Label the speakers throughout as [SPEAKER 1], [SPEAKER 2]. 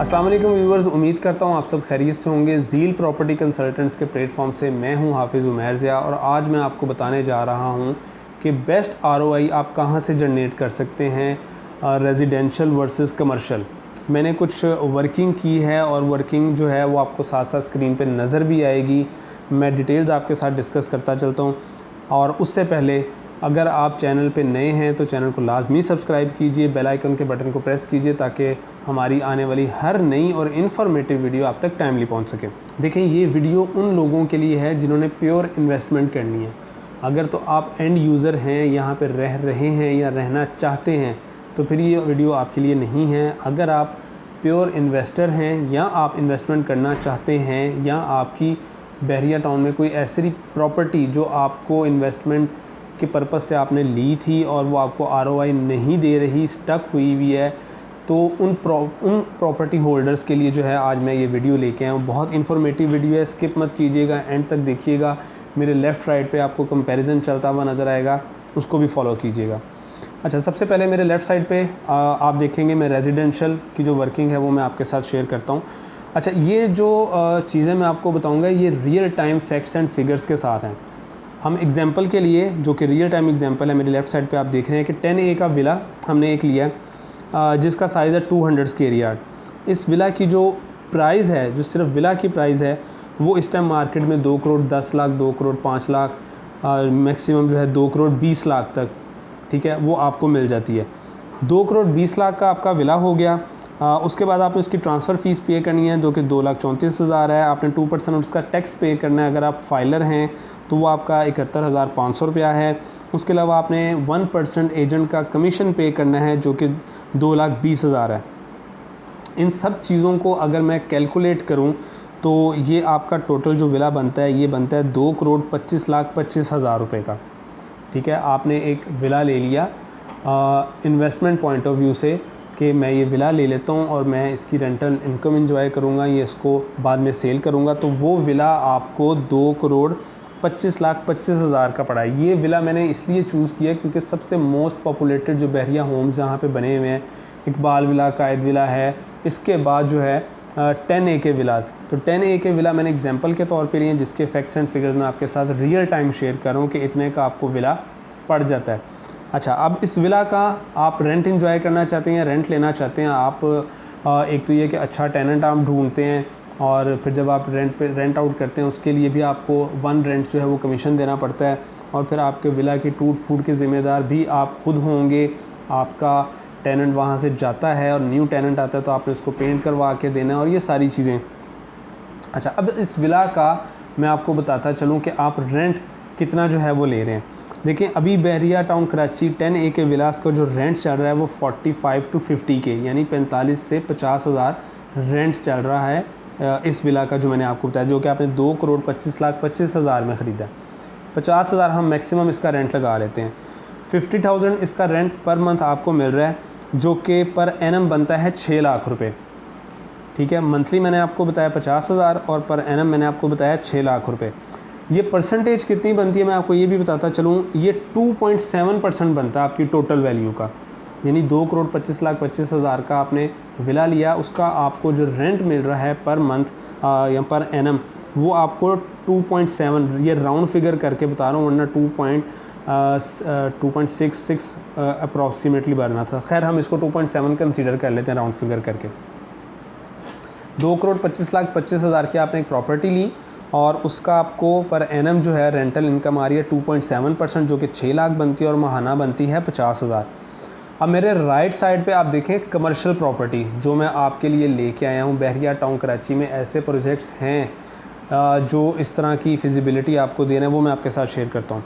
[SPEAKER 1] अस्सलाम वालेकुम व्यूवर्स, उम्मीद करता हूँ आप सब खैरियत से होंगे। ज़ील प्रॉपर्टी कंसल्टेंट्स के प्लेटफॉर्म से मैं हूँ हाफिज़ उमैर ज़िया और आज मैं आपको बताने जा रहा हूँ कि बेस्ट आरओआई आप कहाँ से जनरेट कर सकते हैं रेजिडेंशियल वर्सेस कमर्शियल। मैंने कुछ वर्किंग की है और वर्किंग जो है वो आपको साथ साथ स्क्रीन पे नज़र भी आएगी। मैं डिटेल्स आपके साथ डिस्कस करता चलता हूँ और उससे पहले अगर आप चैनल पे नए हैं तो चैनल को लाजमी सब्सक्राइब कीजिए, बेल आइकन के बटन को प्रेस कीजिए ताकि हमारी आने वाली हर नई और इन्फॉर्मेटिव वीडियो आप तक टाइमली पहुंच सके। देखें, ये वीडियो उन लोगों के लिए है जिन्होंने प्योर इन्वेस्टमेंट करनी है। अगर तो आप एंड यूज़र हैं, यहाँ पे रह रहे हैं या रहना चाहते हैं तो फिर ये वीडियो आपके लिए नहीं है। अगर आप प्योर इन्वेस्टर हैं या आप इन्वेस्टमेंट करना चाहते हैं या आपकी बहरिया टाउन में कोई ऐसी प्रॉपर्टी जो आपको इन्वेस्टमेंट के पर्पज़ से आपने ली थी और वो आपको आरओआई नहीं दे रही, स्टक हुई हुई है, तो उन प्रॉपर्टी होल्डर्स के लिए जो है आज मैं ये वीडियो लेके आया हूँ। बहुत इन्फॉर्मेटिव वीडियो है, स्किप मत कीजिएगा, एंड तक देखिएगा। मेरे लेफ़्ट राइट पे आपको कंपैरिजन चलता हुआ नज़र आएगा, उसको भी फॉलो कीजिएगा। अच्छा, सबसे पहले मेरे लेफ़्ट साइड पे आप देखेंगे मैं रेजिडेंशियल की जो वर्किंग है वो मैं आपके साथ शेयर करता हूँ। अच्छा, ये जो चीज़ें मैं आपको बताऊँगा ये real time facts and figures के साथ हैं। हम एग्जांपल के लिए, जो कि रियल टाइम एग्जांपल है, मेरे लेफ़्ट साइड पे आप देख रहे हैं कि 10A का विला हमने एक लिया जिसका साइज़ है 200 स्क्वायर यार्ड। इस विला की जो प्राइस है, जो सिर्फ विला की प्राइस है, वो इस टाइम मार्केट में 2 करोड़ 10 लाख, 2 करोड़ 5 लाख, मैक्सिमम जो है 2 करोड़ 20 लाख तक, ठीक है, वो आपको मिल जाती है। 2 करोड़ 20 लाख का आपका विला हो गया। उसके बाद आपने उसकी ट्रांसफ़र फ़ीस पे करनी है जो कि 2,34,000 है। आपने 2% उसका टैक्स पे करना है। अगर आप फाइलर हैं तो वो आपका 71,500 रुपया है। उसके अलावा आपने 1% एजेंट का कमीशन पे करना है जो कि 2,20,000 है। इन सब चीज़ों को अगर मैं कैलकुलेट करूं तो ये आपका टोटल जो विला बनता है ये बनता है 2 करोड़ 25,25,000 रुपये का। ठीक है, आपने एक विला ले लिया इन्वेस्टमेंट पॉइंट ऑफ व्यू से कि मैं ये विला ले लेता हूँ और मैं इसकी रेंटल इनकम एंजॉय करूँगा, ये इसको बाद में सेल करूँगा, तो वो विला आपको 2 करोड़ 25,25,000 का पड़ा है। ये विला मैंने इसलिए चूज़ किया क्योंकि सबसे मोस्ट पॉपुलेटेड जो बहरिया होम्स जहाँ पे बने हुए हैं, इकबाल विला, कायद विला है, इसके बाद जो है 10A के विलास। तो 10A के विला मैंने एग्जांपल के तौर पे लिए जिसके फैक्ट्स एंड फिगर्स मैं आपके साथ रियल टाइम शेयर कर रहा हूँ कि इतने का आपको विला पड़ जाता है। अच्छा, अब इस विला का आप रेंट एंजॉय करना चाहते हैं, रेंट लेना चाहते हैं आप, एक तो ये कि अच्छा टेनेंट आप ढूंढते हैं और फिर जब आप रेंट आउट करते हैं उसके लिए भी आपको 1 रेंट जो है वो कमीशन देना पड़ता है और फिर आपके विला की टूट फूट के ज़िम्मेदार भी आप खुद होंगे। आपका टेनेंट वहाँ से जाता है और न्यू टेनेंट आता है तो आपने उसको पेंट करवा के देना है और ये सारी चीज़ें। अच्छा, अब इस विला का मैं आपको बताता चलूँ कि आप रेंट कितना जो है वो ले रहे हैं। देखिए, अभी बहरिया टाउन कराची 10A के विलास का जो रेंट चल रहा है वो 45 to 50 के, यानी 45 से 50,000 रेंट चल रहा है इस विला का जो मैंने आपको बताया, जो कि आपने 2 करोड़ 25,25,000 में ख़रीदा है। 50,000 हम मैक्सिमम इसका रेंट लगा लेते हैं। 50,000 इसका रेंट पर मंथ आपको मिल रहा है जो कि पर एनम बनता है 6 लाख रुपये। ठीक है, मंथली मैंने आपको बताया 50,000 और पर एनम मैंने आपको बताया 6 लाख रुपये। ये परसेंटेज कितनी बनती है मैं आपको ये भी बताता चलूँ, ये 2.7% बनता है आपकी टोटल वैल्यू का। यानी 2 करोड़ 25,25,000 का आपने विला लिया, उसका आपको जो रेंट मिल रहा है पर मंथ या पर एनम वो आपको 2.7, ये राउंड फिगर करके बता रहा हूँ वरना 2.66 अप्रॉक्सीमेटली बनना था। खैर, हम इसको 2.7 कंसीडर कर लेते हैं राउंड फिगर करके। 2 करोड़ 25,25,000 की आपने एक प्रॉपर्टी ली और उसका आपको पर एनम जो है रेंटल इनकम आ रही है 2.7% जो कि 6 लाख बनती है और माहाना बनती है 50,000। अब मेरे राइट साइड पे आप देखें कमर्शियल प्रॉपर्टी जो मैं आपके लिए लेके आया हूँ। बहरिया टाउन कराची में ऐसे प्रोजेक्ट्स हैं जो इस तरह की फिजिबिलिटी आपको दे रहे हैं, वो मैं आपके साथ शेयर करता हूँ।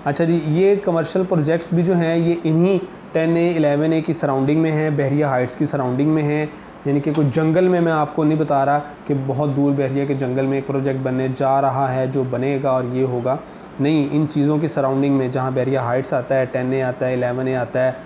[SPEAKER 1] अच्छा जी, ये कमर्शियल प्रोजेक्ट्स भी जो हैं ये इन्हीं 10A 11A की सराउंडिंग में हैं, बहरिया हाइट्स की सराउंडिंग में हैं। यानी कि कोई जंगल में मैं आपको नहीं बता रहा कि बहुत दूर बहरिया के जंगल में एक प्रोजेक्ट बनने जा रहा है जो बनेगा और ये होगा, नहीं। इन चीज़ों की सराउंडिंग में जहाँ बहरिया हाइट्स आता है, 10A आता है, 11A आता है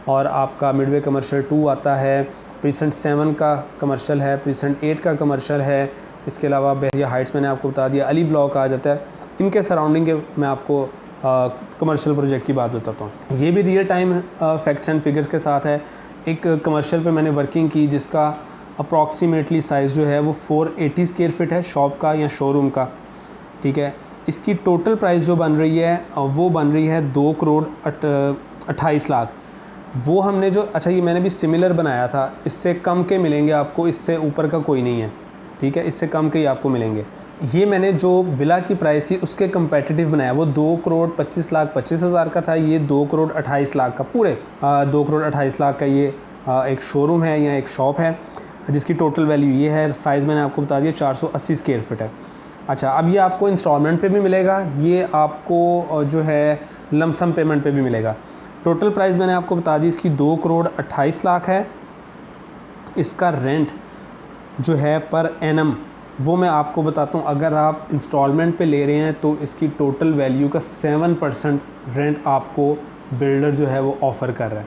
[SPEAKER 1] और आपका मिडवे कमर्शियल 2 आता है, प्रीसेंट 7 का कमर्शियल है, प्रीसेंट 8 का कमर्शियल है। इसके अलावा बहरिया हाइट्स मैंने आपको बता दिया, अली ब्लॉक आ जाता है। इनके सराउंडिंग के मैं आपको कमर्शियल प्रोजेक्ट की बात बताता हूँ। ये भी real time facts and figures के साथ है। एक कमर्शियल पे मैंने वर्किंग की जिसका अप्रॉक्सीमेटली साइज़ जो है वो 480 स्क्वायर फीट है शॉप का या शोरूम का, ठीक है। इसकी टोटल प्राइस जो बन रही है वो बन रही है 2 करोड़ 28 लाख। वो हमने जो, अच्छा ये मैंने भी सिमिलर बनाया था, इससे कम के मिलेंगे आपको, इससे ऊपर का कोई नहीं है, ठीक है, इससे कम के ही आपको मिलेंगे। ये मैंने जो विला की प्राइस थी उसके कंपेटिटिव बनाया, वो 2 करोड़ 25 लाख 25 हज़ार का था, ये 2 करोड़ 28 लाख का, पूरे 2 करोड़ 28 लाख का ये एक शोरूम है या एक शॉप है जिसकी टोटल वैल्यू ये है। साइज़ मैंने आपको बता दिया 480 स्क्वायर फीट है। अच्छा, अब ये आपको इंस्टॉलमेंट पे भी मिलेगा, ये आपको जो है लमसम पेमेंट पे भी मिलेगा। टोटल प्राइस मैंने आपको बता दी इसकी 2 करोड़ 28 लाख है। इसका रेंट जो है पर एनम वो मैं आपको बताता हूँ, अगर आप इंस्टॉलमेंट पे ले रहे हैं तो इसकी टोटल वैल्यू का 7% रेंट आपको बिल्डर जो है वो ऑफ़र कर रहा है।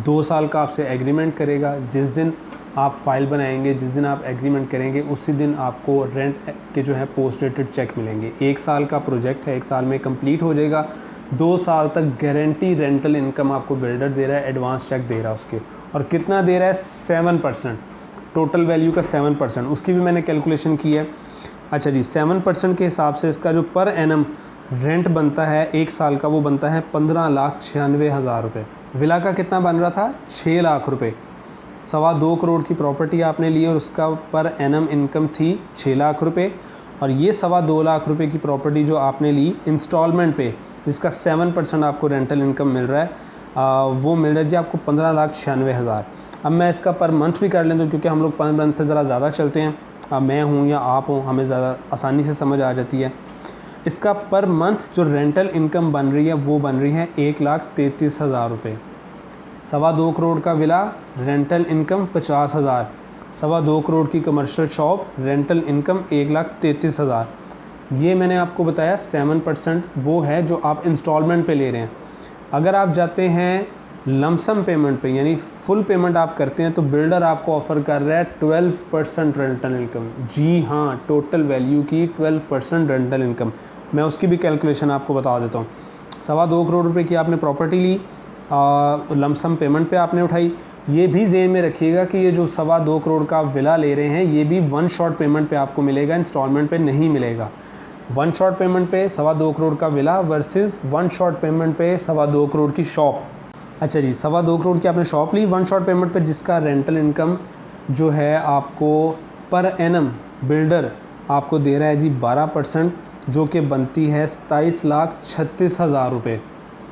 [SPEAKER 1] 2 साल का आपसे एग्रीमेंट करेगा, जिस दिन आप फाइल बनाएंगे, जिस दिन आप एग्रीमेंट करेंगे उसी दिन आपको रेंट के जो है पोस्ट डेटेड चेक मिलेंगे। 1 साल का प्रोजेक्ट है, 1 साल में कंप्लीट हो जाएगा। 2 साल तक गारंटी रेंटल इनकम आपको बिल्डर दे रहा है, एडवांस चेक दे रहा है उसके, और कितना दे रहा है 7%, टोटल वैल्यू का 7%, उसकी भी मैंने कैलकुलेशन की है। अच्छा जी, 7% के हिसाब से इसका जो पर एनम रेंट बनता है 1 साल का, वो बनता है 15,96,000 रुपये। विला का कितना बन रहा था 6 लाख रुपये। 2.25 करोड़ की प्रॉपर्टी आपने ली और उसका पर एनम इनकम थी 6 लाख रुपये, और ये 2.25 लाख रुपये की प्रॉपर्टी जो आपने ली इंस्टॉलमेंट पे, जिसका 7% आपको रेंटल इनकम मिल रहा है, वो मिल रहा है जी आपको 15,96,000। अब मैं इसका पर मंथ भी कर लेता हूँ क्योंकि हम लोग पर मंथ पे ज़रा ज़्यादा चलते हैं, अब मैं हूँ या आप हो, हमें ज़्यादा आसानी से समझ आ जाती है। इसका पर मंथ जो रेंटल इनकम बन रही है वो बन रही है 1,33,000 रुपये। 2.25 करोड़ का विला, रेंटल इनकम 50,000। 2.25 करोड़ की कमर्शियल शॉप, रेंटल इनकम 1,33,000। ये मैंने आपको बताया 7% वो है जो आप इंस्टॉलमेंट पे ले रहे हैं। अगर आप जाते हैं लमसम पेमेंट पे, यानी फुल पेमेंट आप करते हैं, तो बिल्डर आपको ऑफ़र कर रहा है 12% रेंटल इनकम। जी हाँ, टोटल वैल्यू की 12% रेंटल इनकम। मैं उसकी भी कैलकुलेशन आपको बता देता हूँ। 2.25 करोड़ रुपए की आपने प्रॉपर्टी ली, लमसम पेमेंट पे आपने उठाई। ये भी ज़हन में रखिएगा कि ये जो 2.25 करोड़ का विला ले रहे हैं ये भी 1 शॉट पेमेंट पे आपको मिलेगा, इंस्टॉलमेंट पे नहीं मिलेगा। 1 शॉट पेमेंट पे 2.25 करोड़ का विला वर्सेस 1 शॉट पेमेंट पे 2.25 करोड़ की शॉप। अच्छा जी, 2.25 करोड़ की आपने शॉप ली 1 शॉट पेमेंट पे, जिसका रेंटल इनकम जो है आपको पर एनम बिल्डर आपको दे रहा है जी 12%, जो कि बनती है 27,36,000 रुपये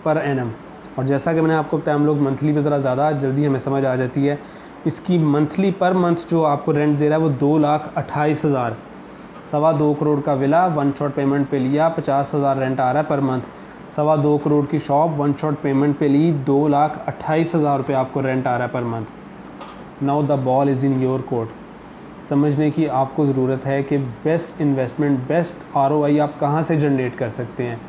[SPEAKER 1] पर एनम। और जैसा कि मैंने आपको बताया, हम लोग मंथली पे ज़रा ज़्यादा जल्दी हमें समझ आ जाती है। इसकी मंथली पर मंथ जो आपको रेंट दे रहा है वो 2,28,000। 2.25 करोड़ का विला 1 शॉट पेमेंट पे लिया, 50,000 रेंट आ रहा है पर मंथ। 2.25 करोड़ की शॉप 1 शॉट पेमेंट पे ली, 2,28,000 रुपये आपको रेंट आ रहा है per month. Now the ball is in your court. समझने की आपको ज़रूरत है कि बेस्ट इन्वेस्टमेंट, बेस्ट ROI आप कहाँ से जनरेट कर सकते हैं।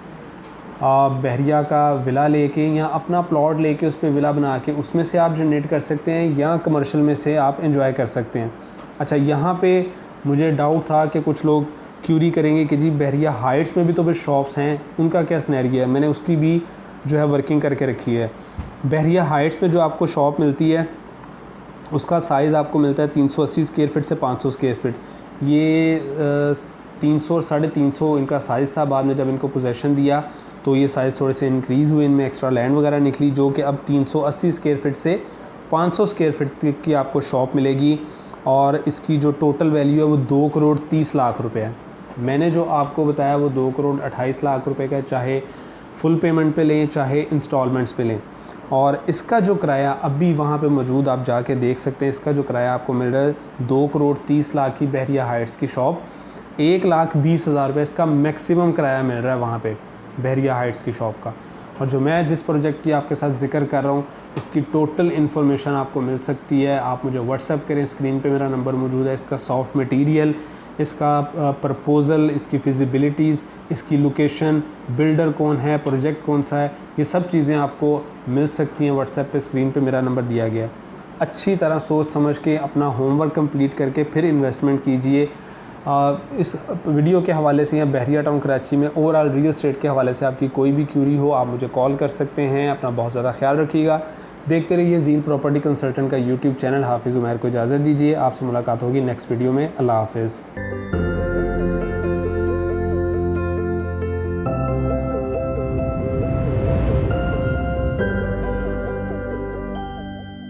[SPEAKER 1] बहरिया का विला लेके या अपना प्लॉट लेके उस पर विला बना के उसमें से आप जनरेट कर सकते हैं, या कमर्शियल में से आप एंजॉय कर सकते हैं। अच्छा, यहाँ पे मुझे डाउट था कि कुछ लोग क्यूरी करेंगे कि जी बहरिया हाइट्स में भी तो फिर शॉप्स हैं, उनका क्या सिनेरियो है। मैंने उसकी भी जो है वर्किंग करके रखी है। बहरिया हाइट्स में जो आपको शॉप मिलती है उसका साइज़ आपको मिलता है 380 स्क्वायर फीट से 500 स्क्वायर फीट। ये 300 और 350 इनका साइज़ था। बाद में जब इनको पोजेसन दिया तो ये साइज़ थोड़े से इंक्रीज़ हुए, इनमें एक्स्ट्रा लैंड वगैरह निकली, जो कि अब 380 स्क्वायर फीट से 500 स्क्वायर फीट की आपको शॉप मिलेगी। और इसकी जो टोटल वैल्यू है वो 2 करोड़ 30 लाख रुपए है। मैंने जो आपको बताया वो 2 करोड़ 28 लाख रुपए का, चाहे फुल पेमेंट पे लें चाहे इंस्टॉलमेंट्स पे लें। और इसका जो किराया अभी वहाँ पे मौजूद, आप जाके देख सकते हैं, इसका जो किराया आपको मिल रहा है 2 करोड़ 30 लाख की बहरिया हाइट्स की शॉप, 1,20,000 रुपये इसका मैक्सिमम किराया मिल रहा है वहाँ पे बहरिया हाइट्स की शॉप का। और जो मैं जिस प्रोजेक्ट की आपके साथ जिक्र कर रहा हूँ, इसकी टोटल इन्फॉर्मेशन आपको मिल सकती है। आप मुझे व्हाट्सएप करें, स्क्रीन पे मेरा नंबर मौजूद है। इसका सॉफ्ट मटेरियल, इसका प्रपोज़ल, इसकी फिजिबिलिटीज़, इसकी लोकेशन, बिल्डर कौन है, प्रोजेक्ट कौन सा है, ये सब चीज़ें आपको मिल सकती हैं व्हाट्सएप पे। स्क्रीन पे मेरा नंबर दिया गया है। अच्छी तरह सोच समझ के अपना होमवर्क कंप्लीट करके फिर इन्वेस्टमेंट कीजिए। इस वीडियो के हवाले से या बहरिया टाउन कराची में ओवरऑल रियल एस्टेट के हवाले से आपकी कोई भी क्यूरी हो, आप मुझे कॉल कर सकते हैं। अपना बहुत ज़्यादा ख्याल रखिएगा। देखते रहिए ज़ील प्रॉपर्टी कंसल्टेंट का यूट्यूब चैनल। हाफिज़ उमैर को इजाज़त दीजिए, आपसे मुलाकात होगी नेक्स्ट वीडियो में। अल्लाह हाफिज़।